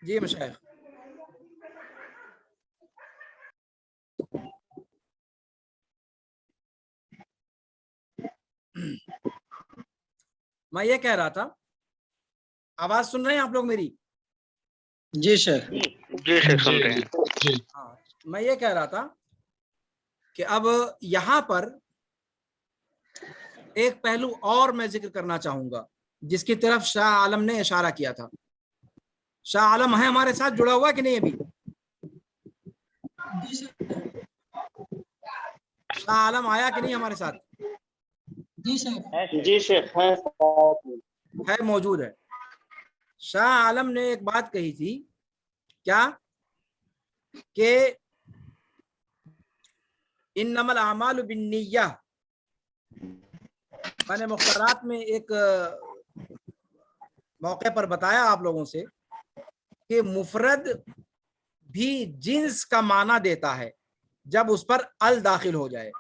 جی مشائخ. میں یہ کہہ رہا تھا, آواز سن رہے ہیں آپ لوگ میری؟ جی شیخ. جی شیخ سن رہے ہیں. ہاں, میں یہ کہہ رہا تھا کہ اب یہاں پر ایک پہلو اور میں ذکر کرنا چاہوں گا جس کی طرف شاہ عالم نے اشارہ کیا تھا. شاہ عالم ہے ہمارے ساتھ جڑا ہوا کہ نہیں ابھی؟ شاہ عالم آیا کہ نہیں ہمارے ساتھ؟ جی شیخ ہے, موجود ہے. شاہ عالم نے ایک بات کہی تھی, کیا کہ انما الاعمال بالنیہ. میں نے مختارات میں ایک موقع پر بتایا آپ لوگوں سے کہ مفرد بھی جنس کا معنی دیتا ہے جب اس پر ال داخل ہو جائے.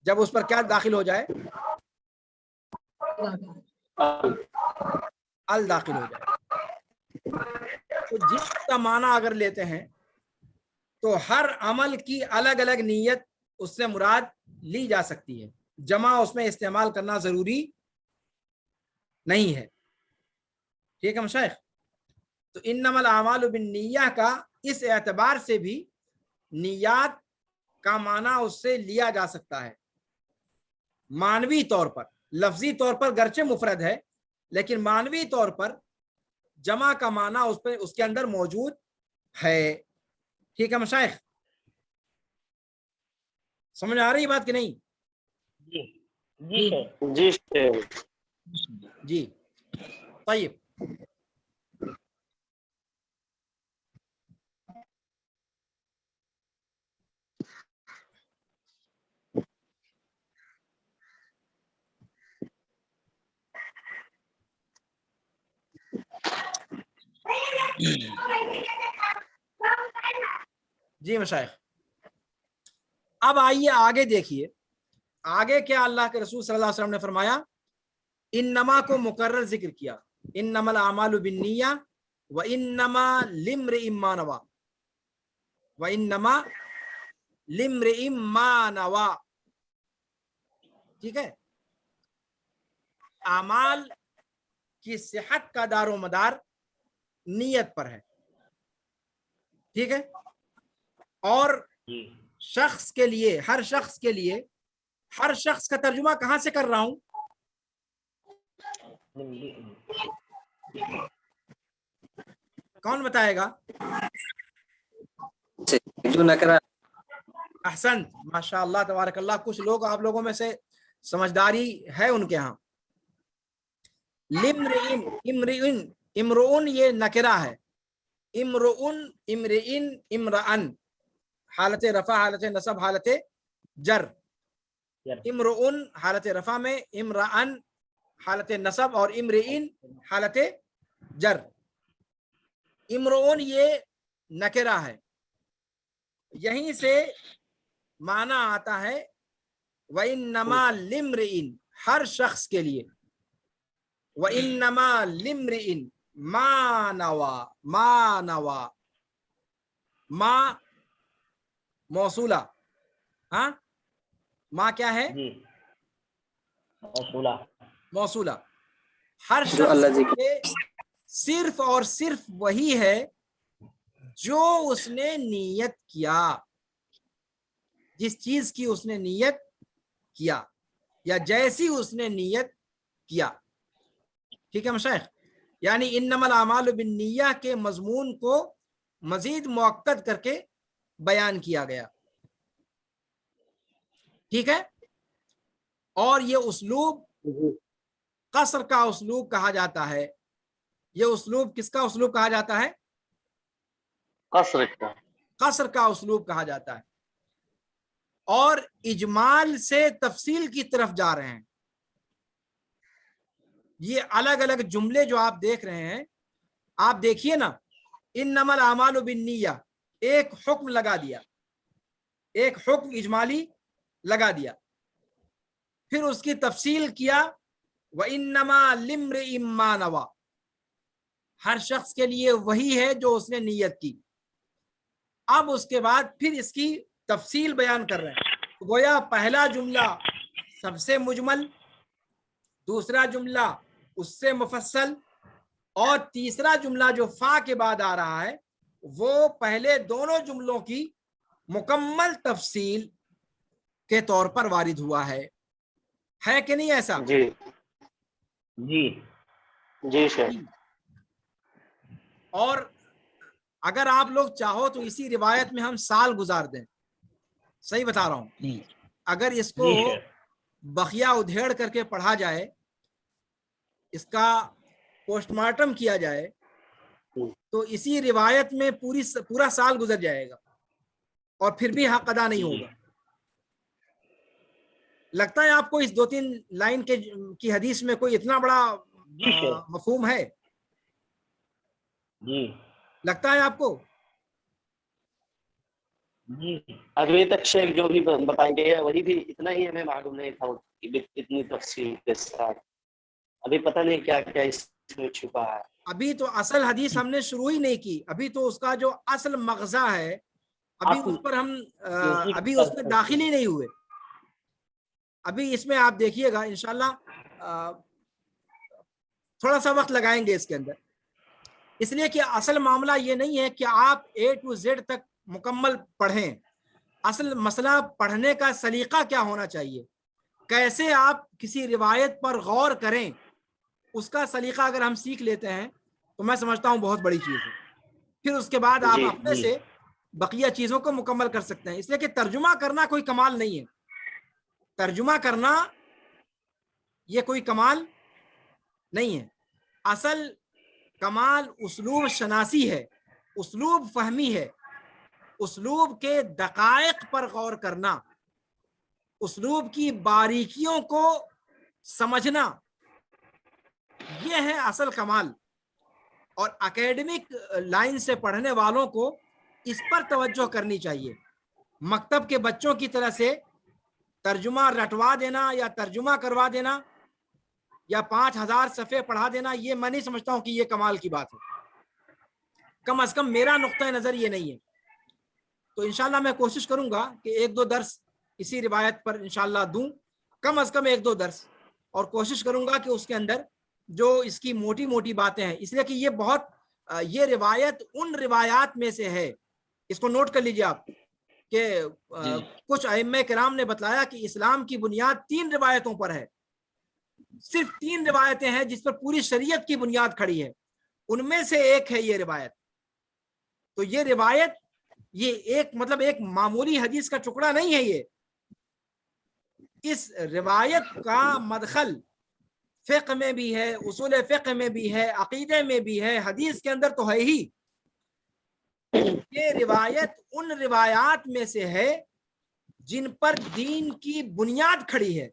جب اس پر کیا داخل ہو جائے؟ ال داخل ہو جائے. تو جنس کا معنی اگر لیتے ہیں تو ہر عمل کی الگ الگ نیت اس سے مراد لی جا سکتی ہے, جمع اس میں استعمال کرنا ضروری نہیں ہے. ٹھیک ہے مشائخ؟ تو انما الاعمال بالنیہ کا اس اعتبار سے بھی نیات کا معنی اس سے لیا جا سکتا ہے. معنوی طور پر, لفظی طور پر گرچہ مفرد ہے لیکن معنوی طور پر جمع کا معنی اس کے اندر موجود ہے. ٹھیک ہے مشائخ؟ سمجھ آ رہی بات کہ نہیں؟ جی شیخ. جی طیب. جی مشائخ, اب آئیے آگے دیکھیے, آگے کیا اللہ کے رسول صلی اللہ علیہ وسلم نے فرمایا. انما کو مقرر ذکر کیا, انما الاعمال بالنیہ وانما لامرئ ما نوى, وانما لامرئ ما نوى. ٹھیک ہے, اعمال کی صحت کا دار و مدار نیت پر ہے. ٹھیک ہے, اور شخص کے لیے, ہر شخص کے لیے, ہر شخص کا ترجمہ کہاں سے کر رہا ہوں؟ کون بتائے گا؟ احسن, ماشاء اللہ تبارک اللہ. کچھ لوگ آپ لوگوں میں سے سمجھداری ہے ان کے ہاں. لمرئن, امرئن, امرؤن یہ نکرہ ہے. امرؤن, امرئن, امرأن, حالت رفع, حالت نصب, حالت جر. امرؤن حالت رفع میں, امرأن حالت نصب, اور امرئن حالت جر. امرؤن یہ نکرہ ہے, یہیں سے معنی آتا ہے وَإِنَّمَا لِمْرِئٍ, ہر شخص کے لیے. وَإِنَّمَا لِمْرِئٍ مَا نَوَى, ما نوا, ما موصولہ. ہاں, ما کیا ہے؟ موصولہ. ہر شخص کے لیے صرف اور صرف وہی ہے جو اس نے نیت کیا, جس چیز کی اس نے نیت کیا یا جیسی اس نے نیت کیا. ٹھیک ہے مشائخ؟ یعنی انما الاعمال بالنیہ کے مضمون کو مزید مؤکد کر کے بیان کیا گیا. ٹھیک ہے, اور یہ اسلوب قصر کا اسلوب کہا جاتا ہے. یہ اسلوب کس کا اسلوب کہا جاتا ہے؟ قصر کا اسلوب کہا جاتا ہے. اور اجمال سے تفصیل کی طرف جا رہے ہیں. یہ الگ الگ جملے جو آپ دیکھ رہے ہیں, آپ دیکھیے نا, انما الاعمال بالنیہ, ایک حکم لگا دیا, ایک حکم اجمالی لگا دیا, پھر اس کی تفصیل کیا وَإِنَّمَا لِامْرِئٍ مَا نَوَى, ہر شخص کے لیے وہی ہے جو اس نے نیت کی. اب اس کے بعد پھر اس کی تفصیل بیان کر رہے ہیں. گویا پہلا جملہ سب سے مجمل، دوسرا جملہ اس سے مفصل، اور تیسرا جملہ جو فا کے بعد آ رہا ہے وہ پہلے دونوں جملوں کی مکمل تفصیل کے طور پر وارد ہوا ہے کہ نہیں ایسا؟ جی جی جی شیخ. اور اگر آپ لوگ چاہو تو اسی روایت میں ہم سال گزار دیں. صحیح بتا رہا ہوں. اگر اس کو بخیا ادھیڑ کر کے پڑھا جائے، اس کا پوسٹ مارٹم کیا جائے، تو اسی روایت میں پورا سال گزر جائے گا اور پھر بھی حق ادا نہیں ہوگا. لگتا ہے آپ کو اس 2-3 لائن کی حدیث میں کوئی اتنا بڑا مفہوم ہے؟ جی لگتا ہے آپ کو؟ جی ابھی تک شیخ جو بھی بتائیں گے وہی بھی اتنا ہی ہمیں معلوم نہیں تھا اتنی تفصیل کے ساتھ. ابھی پتہ نہیں کیا کیا اس میں چھپا ہے. ابھی تو اصل حدیث ہم نے شروع ہی نہیں کی. ابھی تو اس کا جو اصل مغزہ ہے ابھی اس پر ہم ابھی اس میں داخل ہی نہیں ہوئے. ابھی اس میں آپ دیکھیے گا انشاءاللہ تھوڑا سا وقت لگائیں گے اس کے اندر، اس لیے کہ اصل معاملہ یہ نہیں ہے کہ آپ A to Z تک مکمل پڑھیں. اصل مسئلہ پڑھنے کا سلیقہ کیا ہونا چاہیے، کیسے آپ کسی روایت پر غور کریں، اس کا سلیقہ اگر ہم سیکھ لیتے ہیں تو میں سمجھتا ہوں بہت بڑی چیز ہے. پھر اس کے بعد آپ اپنے سے بقیہ چیزوں کو مکمل کر سکتے ہیں. اس لیے کہ ترجمہ کرنا کوئی کمال نہیں ہے. ترجمہ کرنا یہ کوئی کمال نہیں ہے. اصل کمال اسلوب شناسی ہے، اسلوب فہمی ہے، اسلوب کے دقائق پر غور کرنا، اسلوب کی باریکیوں کو سمجھنا، یہ ہے اصل کمال. اور اکیڈمک لائن سے پڑھنے والوں کو اس پر توجہ کرنی چاہیے. مکتب کے بچوں کی طرح سے ترجمہ رٹوا دینا یا ترجمہ کروا دینا یا 5000 صفحے پڑھا دینا، یہ میں نہیں سمجھتا ہوں کہ یہ کمال کی بات ہے. کم از کم میرا نقطہ نظر یہ نہیں ہے. تو انشاءاللہ میں کوشش کروں گا کہ 1-2 درس اسی روایت پر انشاءاللہ دوں، کم از کم 1-2 درس، اور کوشش کروں گا کہ اس کے اندر جو اس کی موٹی موٹی باتیں ہیں، اس لیے کہ یہ روایت ان روایات میں سے ہے. اس کو نوٹ کر لیجئے آپ کہ کچھ ائمہ کرام نے بتلایا کہ اسلام کی بنیاد 3 روایتوں پر ہے. صرف 3 روایتیں ہیں جس پر پوری شریعت کی بنیاد کھڑی ہے، ان میں سے ایک ہے یہ روایت. تو یہ روایت یہ ایک معمولی حدیث کا ٹکڑا نہیں ہے. یہ اس روایت کا مدخل فقہ میں بھی ہے، اصول فقہ میں بھی ہے، عقیدے میں بھی ہے، حدیث کے اندر تو ہے ہی. یہ روایت ان روایات میں سے ہے جن پر دین کی بنیاد کھڑی ہے.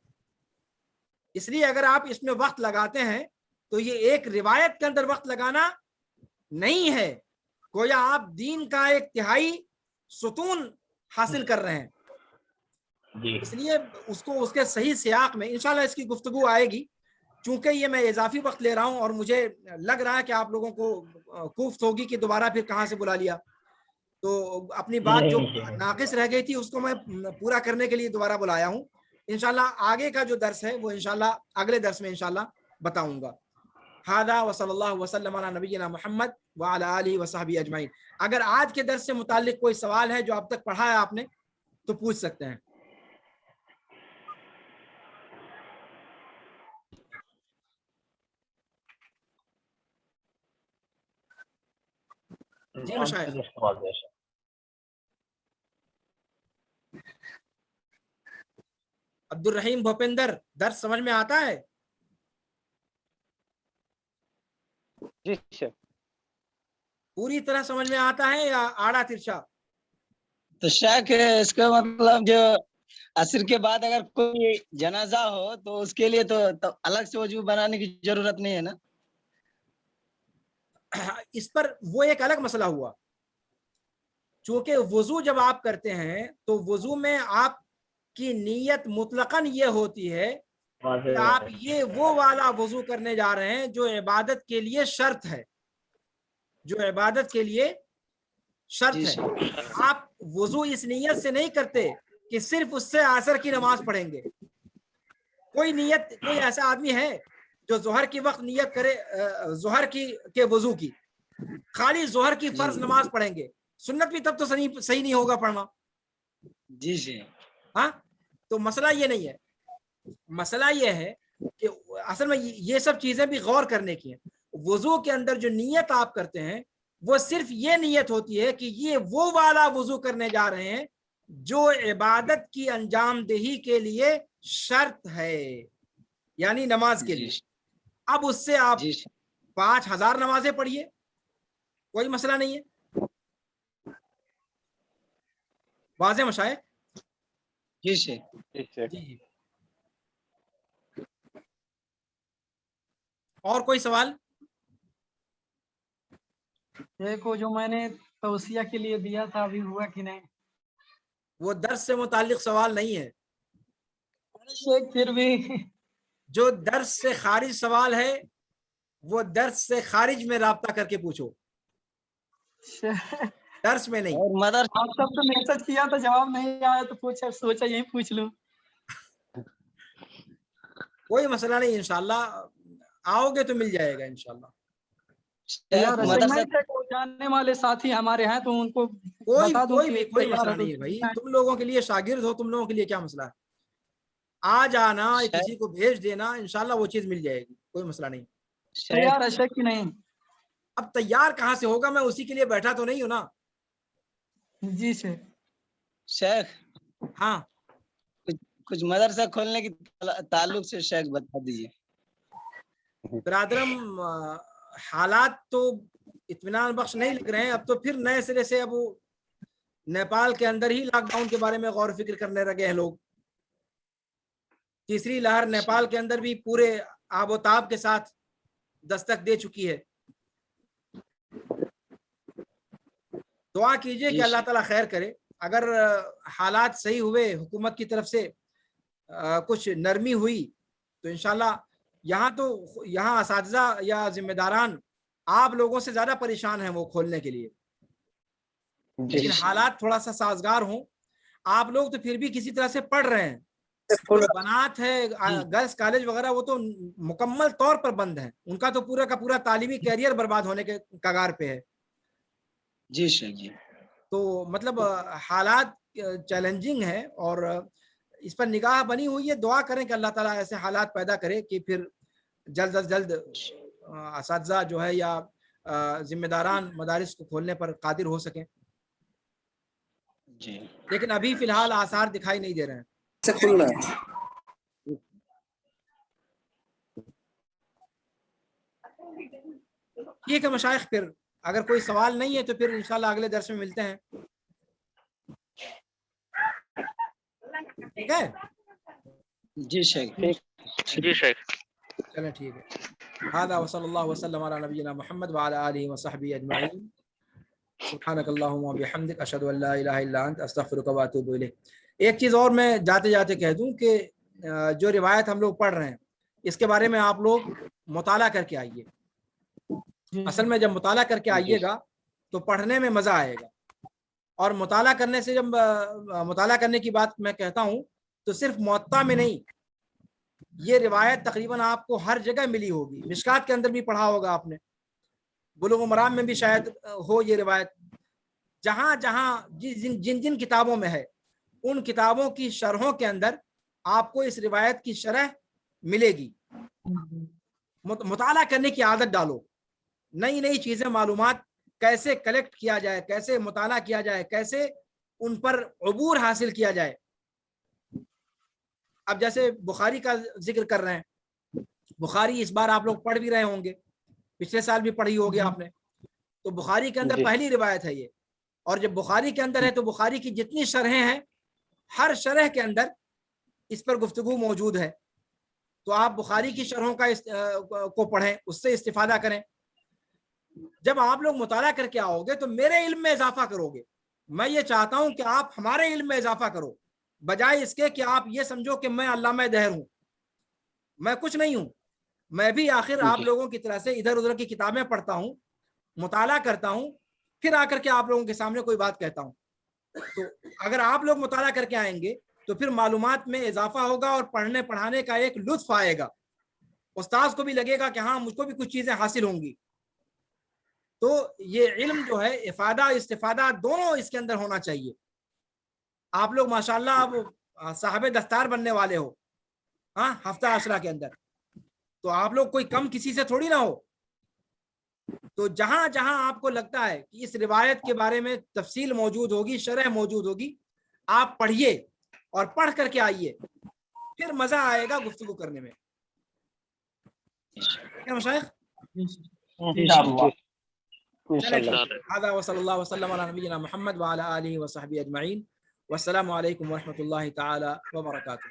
اس لیے اگر آپ اس میں وقت لگاتے ہیں تو یہ ایک روایت کے اندر وقت لگانا نہیں ہے، گویا آپ دین کا ایک تہائی ستون حاصل کر رہے ہیں. اس لیے اس کے صحیح سیاق میں انشاءاللہ اس کی گفتگو آئے گی. چونکہ یہ میں اضافی وقت لے رہا ہوں اور مجھے لگ رہا ہے کہ آپ لوگوں کو کوفت ہوگی کہ دوبارہ پھر کہاں سے بلا لیا، تو اپنی بات جو ناقص رہ گئی تھی اس کو میں پورا کرنے کے لیے دوبارہ بلایا ہوں. انشاءاللہ آگے کا جو درس ہے وہ انشاءاللہ اگلے درس میں انشاءاللہ بتاؤں گا. ھذا وصلی اللہ وسلم علی نبینا محمد وعلی آلہ وصحبہ اجمعین. اگر آج کے درس سے متعلق کوئی سوال ہے جو اب تک پڑھا ہے آپ نے تو پوچھ سکتے ہیں. جی مشائخ. عبد الرحیم بھوپندر، درس سمجھ میں آتا ہے؟ جی شیخ. پوری طرح سمجھ میں آتا ہے یا آڑا ترچھا؟ تو شیخ اس کا مطلب جو عصر کے بعد اگر کوئی جنازہ ہو تو اس کے لیے تو الگ سے وضو بنانے کی ضرورت نہیں ہے نا؟ اس پر وہ ایک الگ مسئلہ ہوا. چونکہ وضو جب آپ کرتے ہیں تو وضو میں آپ کی نیت مطلقاً یہ ہوتی ہے کہ آپ یہ وہ والا وضو کرنے جا رہے ہیں جو عبادت کے لیے شرط ہے. جو عبادت کے لیے شرط جی ہے. آپ وضو اس نیت سے نہیں کرتے کہ صرف اس سے عصر کی نماز پڑھیں گے. کوئی ایسا آدمی ہے جو ظہر کی وقت نیت کرے ظہر کے وضو کی، خالی ظہر کی فرض نماز پڑھیں گے، سنت بھی تب تو صحیح نہیں ہوگا پڑھنا. جی جی ہاں، تو مسئلہ یہ نہیں ہے. مسئلہ یہ ہے کہ اصل میں یہ سب چیزیں بھی غور کرنے کی ہیں. وضو کے اندر جو نیت آپ کرتے ہیں وہ صرف یہ نیت ہوتی ہے کہ یہ وہ والا وضو کرنے جا رہے ہیں جو عبادت کی انجام دہی کے لیے شرط ہے، یعنی نماز کے لیے. اب اس سے آپ 5000 نمازیں پڑھیے، کوئی مسئلہ نہیں ہے. واضح مشائخ؟ جی شیخ. جی. اور کوئی سوال؟ دیکھو جو میں نے توسیہ کے لیے دیا تھا ابھی ہوا کہ نہیں؟ وہ درس سے متعلق سوال نہیں ہے. شیخ پھر بھی جو درس سے خارج سوال ہے وہ درس سے خارج میں رابطہ کر کے پوچھو، درس میں نہیں. اور مدر آپ سب کو میسج کیا تو جواب نہیں آیا تو سوچا یہی پوچھ لوں. کوئی مسئلہ نہیں، انشاءاللہ آؤ گے تو مل جائے گا انشاءاللہ. جاننے والے ساتھی ہمارے ہیں تو ان کو کوئی بتا دوں کوئی مسئلہ نہیں ہے بھائی. تم لوگوں کے لیے شاگرد ہو، تم لوگوں کے لیے کیا مسئلہ ہے؟ آ جانا، کسی کو بھیج دینا، انشاءاللہ وہ چیز مل جائے گی، کوئی مسئلہ نہیں. تیار ہے شیخ کی نہیں؟ اب تیار کہاں سے ہوگا، میں اسی کے لیے بیٹھا تو نہیں ہوں نا. جی شیخ ہاں، کچھ مدرسہ کھولنے کی تعلق سے شیخ بتا دیجیے. برادرم حالات تو اطمینان بخش نہیں لگ رہے ہیں. اب تو پھر نئے سرے سے اب نیپال کے اندر ہی لاک ڈاؤن کے بارے میں غور و فکر کرنے لگے ہیں لوگ. تیسری لہر نیپال کے اندر بھی پورے آب و تاب کے ساتھ دستک دے چکی ہے. دعا کیجئے کہ اللہ تعالیٰ خیر کرے. اگر حالات صحیح ہوئے، حکومت کی طرف سے کچھ نرمی ہوئی تو انشاءاللہ یہاں اساتذہ یا ذمہ داران آپ لوگوں سے زیادہ پریشان ہیں وہ کھولنے کے لیے. لیکن حالات تھوڑا سا سازگار ہوں. آپ لوگ تو پھر بھی کسی طرح سے پڑھ رہے ہیں. بنات ہے، گرلز کالج وغیرہ وہ تو مکمل طور پر بند ہیں. ان کا تو پورا کا پورا تعلیمی کیریئر برباد ہونے کے کگار پہ ہے. جی شیخ جی. تو مطلب حالات چیلنجنگ ہے اور اس پر نگاہ بنی ہوئی ہے. دعا کریں کہ اللہ تعالیٰ ایسے حالات پیدا کرے کہ پھر جلد از جلد اساتذہ جو ہے یا ذمہ داران مدارس کو کھولنے پر قادر ہو سکیں. جی. لیکن ابھی فی الحال آثار دکھائی نہیں دے رہے ہیں. ٹھیک ہے مشائخ، پھر اگر کوئی سوال نہیں ہے تو پھر انشاءاللہ اگلے درس میں ملتے ہیں. ٹھیک ہے جی شیخ. جی شیخ. چلیں ٹھیک ہے. هذا وصلی اللہ وسلم علی نبینا محمد وعلی آلہ وصحبہ اجمعین. سبحانک اللہم وبحمدک، اشہد ان لا الہ الا انت، استغفرک واتوب الیک. ایک چیز اور میں جاتے جاتے کہہ دوں کہ جو روایت ہم لوگ پڑھ رہے ہیں اس کے بارے میں آپ لوگ مطالعہ کر کے آئیے. اصل میں جب مطالعہ کر کے آئیے گا تو پڑھنے میں مزہ آئے گا. اور مطالعہ کرنے سے، جب مطالعہ کرنے کی بات میں کہتا ہوں تو صرف موطا میں نہیں، یہ روایت تقریباً آپ کو ہر جگہ ملی ہوگی. مشکات کے اندر بھی پڑھا ہوگا آپ نے، بلوغ المرام میں بھی شاید ہو یہ روایت. جہاں جہاں جن جن کتابوں میں ہے ان کتابوں کی شرحوں کے اندر آپ کو اس روایت کی شرح ملے گی. مطالعہ کرنے کی عادت ڈالو. نئی نئی چیزیں، معلومات کیسے کلیکٹ کیا جائے، کیسے مطالعہ کیا جائے، کیسے ان پر عبور حاصل کیا جائے. اب جیسے بخاری کا ذکر کر رہے ہیں، بخاری اس بار آپ لوگ پڑھ بھی رہے ہوں گے، پچھلے سال بھی پڑھی ہوگی آپ نے. تو بخاری کے اندر پہلی روایت ہے یہ. اور جب بخاری کے اندر ہے تو بخاری کی جتنی شرحیں ہیں ہر شرح کے اندر اس پر گفتگو موجود ہے. تو آپ بخاری کی شرحوں کو پڑھیں، اس سے استفادہ کریں. جب آپ لوگ مطالعہ کر کے آؤ گے تو میرے علم میں اضافہ کرو گے. میں یہ چاہتا ہوں کہ آپ ہمارے علم میں اضافہ کرو، بجائے اس کے کہ آپ یہ سمجھو کہ میں علامہ دہر ہوں. میں کچھ نہیں ہوں. میں بھی آخر آپ لوگوں کی طرح سے ادھر ادھر کی کتابیں پڑھتا ہوں مطالعہ کرتا ہوں پھر آ کر کے آپ لوگوں کے سامنے کوئی بات کہتا ہوں. تو اگر آپ لوگ مطالعہ کر کے آئیں گے تو پھر معلومات میں اضافہ ہوگا اور پڑھنے پڑھانے کا ایک لطف آئے گا. استاذ کو بھی لگے گا کہ ہاں مجھ کو بھی کچھ چیزیں حاصل ہوں گی. تو یہ علم جو ہے افادہ استفادہ دونوں اس کے اندر ہونا چاہیے. آپ لوگ ماشاءاللہ اب صاحب دستار بننے والے ہو ہاں ہفتہ عشرہ کے اندر, تو آپ لوگ کوئی کم کسی سے تھوڑی نہ ہو. تو جہاں جہاں آپ کو لگتا ہے کہ اس روایت کے بارے میں تفصیل موجود ہوگی, شرح موجود ہوگی, آپ پڑھیے اور پڑھ کر کے آئیے, پھر مزہ آئے گا گفتگو کرنے میں. کیا مشائخ؟ هذا وصلى الله وسلم على نبينا محمد وعلى آله وصحبه أجمعين. والسلام عليكم ورحمة الله تعالى وبركاته.